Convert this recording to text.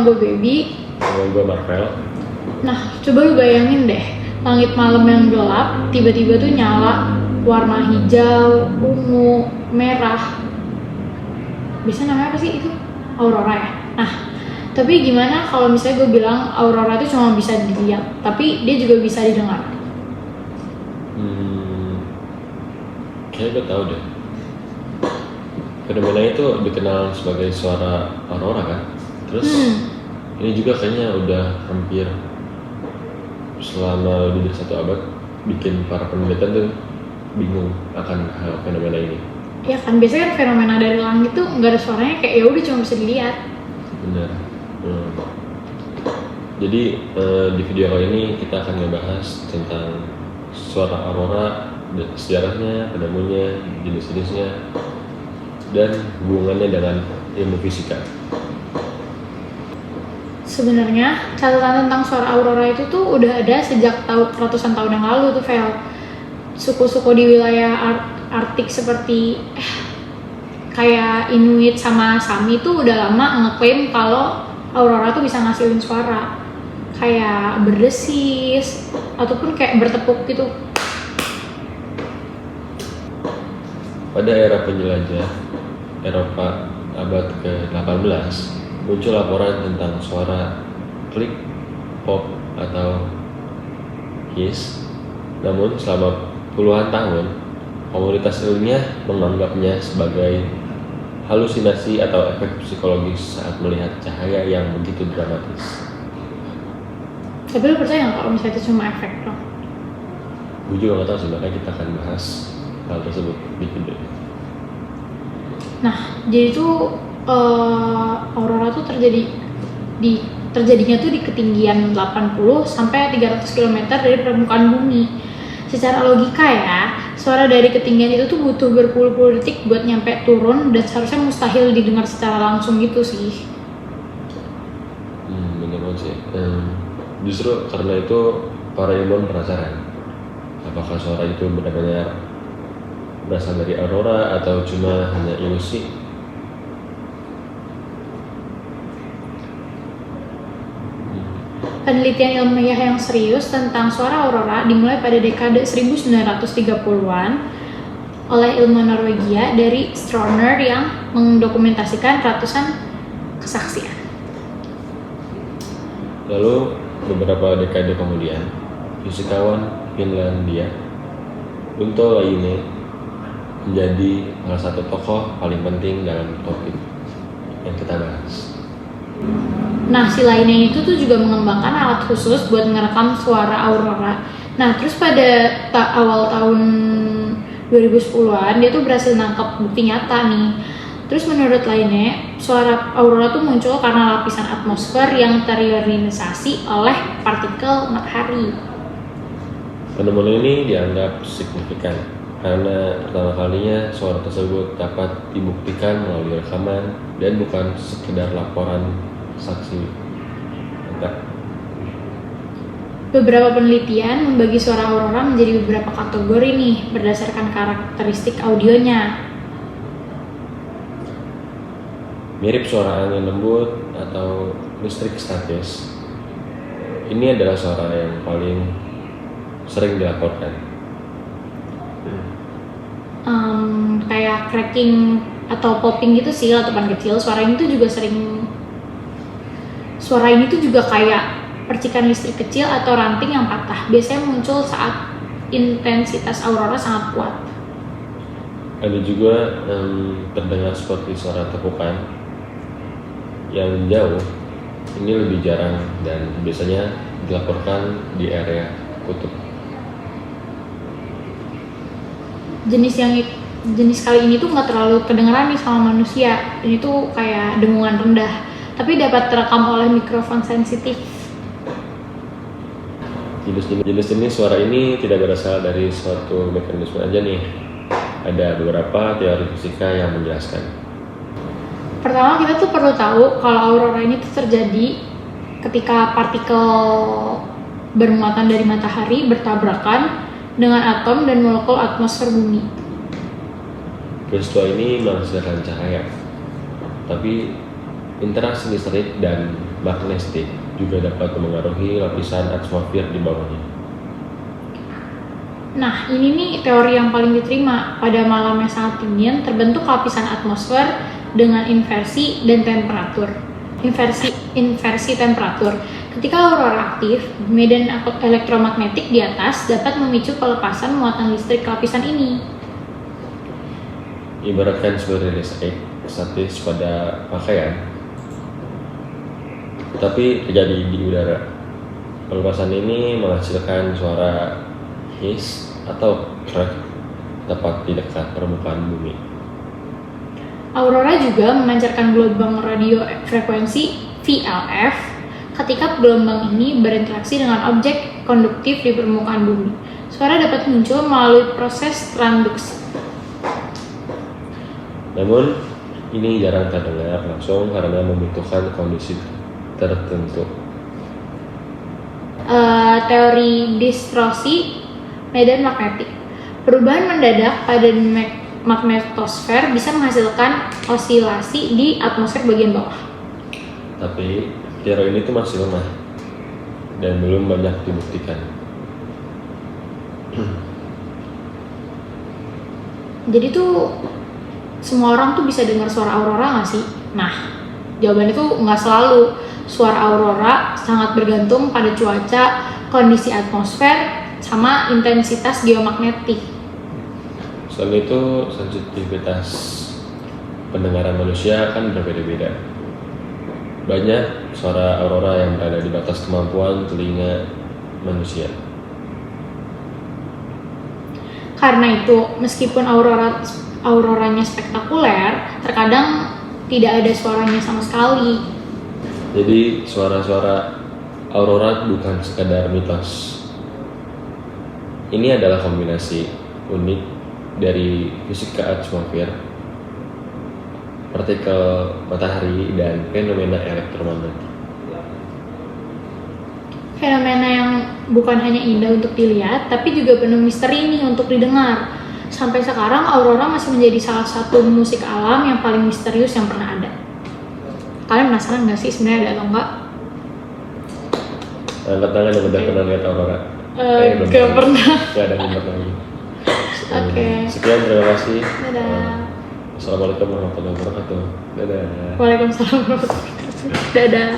gue Baby. Sama gue Marvel. Nah, coba lu bayangin deh, langit malam yang gelap, tiba-tiba tuh nyala warna hijau, ungu, merah. Biasanya namanya apa sih itu? Aurora ya? Nah, tapi gimana kalau misalnya gue bilang aurora itu cuma bisa dilihat, tapi dia juga bisa didengar? Kayaknya gue tahu deh. Fenomena itu dikenal sebagai suara aurora kan? Terus ini juga kayaknya udah hampir selama lebih dari 1 abad bikin para peneliti tuh bingung akan hal fenomena ini. Ya kan, biasanya kan fenomena dari langit tuh nggak ada suaranya, kayak ya udah cuma bisa dilihat. Benar. Jadi di video kali ini kita akan ngebahas tentang suara aurora, sejarahnya, penemunya, jenis-jenisnya, dan hubungannya dengan ilmu fisika. Sebenarnya catatan tentang suara aurora itu tuh udah ada sejak ratusan tahun yang lalu tuh, Vel. Suku-suku di wilayah Arktik seperti kayak Inuit sama Sami tuh udah lama ngeklaim kalau aurora tuh bisa ngasilin suara kayak berdesis ataupun kayak bertepuk gitu. Pada era penjelajah Eropa abad ke-18 muncul laporan tentang suara klik, pop, atau hiss. Namun selama puluhan tahun komunitas ilmiah menganggapnya sebagai halusinasi atau efek psikologis saat melihat cahaya yang begitu dramatis. Tapi lu percaya nggak kalau misalnya itu cuma efek doang? Gue juga nggak tahu sih, makanya kita akan bahas hal tersebut di video ini. Nah, jadi tuh aurora tuh terjadinya tuh di ketinggian 80 sampai 300 km dari permukaan bumi. Secara logika ya, suara dari ketinggian itu tuh butuh berpuluh-puluh detik buat nyampe turun dan seharusnya mustahil didengar secara langsung gitu sih. Bener banget sih. Justru karena itu para ilmuwan penasaran apakah suara itu benar-benar berasal dari aurora atau cuma hanya ilusi. Penelitian ilmiah yang serius tentang suara aurora dimulai pada dekade 1930-an oleh ilmuwan Norwegia dari Stroner yang mendokumentasikan ratusan kesaksian. Lalu beberapa dekade kemudian, fisikawan Finlandia Unto Laine menjadi salah satu tokoh paling penting dalam topik yang kita bahas. Nah, si lainnya itu tuh juga mengembangkan alat khusus buat merekam suara aurora. Nah, terus pada awal tahun 2010-an dia tuh berhasil nangkep bukti nyata nih. Terus menurut lainnya, suara aurora tuh muncul karena lapisan atmosfer yang terionisasi oleh partikel matahari. Penemuan ini dianggap signifikan karena pertama kalinya suara tersebut dapat dibuktikan melalui rekaman dan bukan sekedar laporan saksi. Beberapa penelitian membagi suara aurora menjadi beberapa kategori nih berdasarkan karakteristik audionya. Mirip suara angin lembut atau listrik statis. Ini adalah suara yang paling sering dilaporkan. Kayak cracking atau popping gitu sih, letupan kecil. Suara ini tuh juga kayak percikan listrik kecil atau ranting yang patah. Biasanya muncul saat intensitas aurora sangat kuat. Ada juga terdengar seperti suara tepukan yang jauh. Ini lebih jarang dan biasanya dilaporkan di area kutub. Jenis kali ini tuh nggak terlalu kedengeran nih sama manusia. Ini tuh kayak dengungan rendah, tapi dapat terekam oleh mikrofon sensitif. Jenis-jenis suara ini tidak berasal dari suatu mekanisme aja nih. Ada beberapa teori fisika yang menjelaskan. Pertama, kita tuh perlu tahu kalau aurora ini tuh terjadi ketika partikel bermuatan dari matahari bertabrakan dengan atom dan molekul atmosfer bumi. Peristiwa ini menghasilkan cahaya, tapi Interaksi listrik dan magnetik juga dapat memengaruhi lapisan atmosfer di bawahnya. Nah, ini nih teori yang paling diterima. Pada malam yang sangat dingin, terbentuk lapisan atmosfer dengan inversi dan temperatur. Inversi temperatur. Ketika aurora aktif, medan elektromagnetik di atas dapat memicu pelepasan muatan listrik ke lapisan ini. Ibaratkan sumber listrik statis pada pakaian, tetapi terjadi di udara. Pelepasan ini menghasilkan suara hiss atau crack tepat di dekat permukaan bumi. Aurora juga memancarkan gelombang radio frekuensi VLF ketika gelombang ini berinteraksi dengan objek konduktif di permukaan bumi. Suara dapat muncul melalui proses transduksi. Namun, ini jarang terdengar langsung karena membutuhkan kondisi tertentu. Teori distorsi medan magnetik. Perubahan mendadak pada magnetosfer bisa menghasilkan osilasi di atmosfer bagian bawah. Tapi, teori ini tuh masih lemah dan belum banyak dibuktikan. Jadi tuh semua orang tuh bisa dengar suara aurora nggak sih? Nah, jawabannya tuh nggak selalu. Suara aurora sangat bergantung pada cuaca, kondisi atmosfer, sama intensitas geomagnetik. Selain itu, sensitivitas pendengaran manusia kan berbeda-beda. Banyak suara aurora yang berada di batas kemampuan telinga manusia. Karena itu, meskipun auroranya spektakuler, terkadang tidak ada suaranya sama sekali. Jadi suara-suara aurora bukan sekadar mitos. Ini adalah kombinasi unik dari fisika atmosfer, partikel matahari, dan fenomena elektromagnetik. Fenomena yang bukan hanya indah untuk dilihat, tapi juga penuh misteri nih untuk didengar. Sampai sekarang, aurora masih menjadi salah satu musik alam yang paling misterius yang pernah ada. Kalian penasaran nggak sih sebenarnya ada atau enggak? Angkat tangan yang udah pernah lihat aurora. Gak pernah. Gak ada yang pernah lagi. Oke. Sekian, terima kasih. Dadah. Assalamualaikum warahmatullahi wabarakatuh. Dadah. Waalaikumsalam warahmatullahi wabarakatuh. Dadah.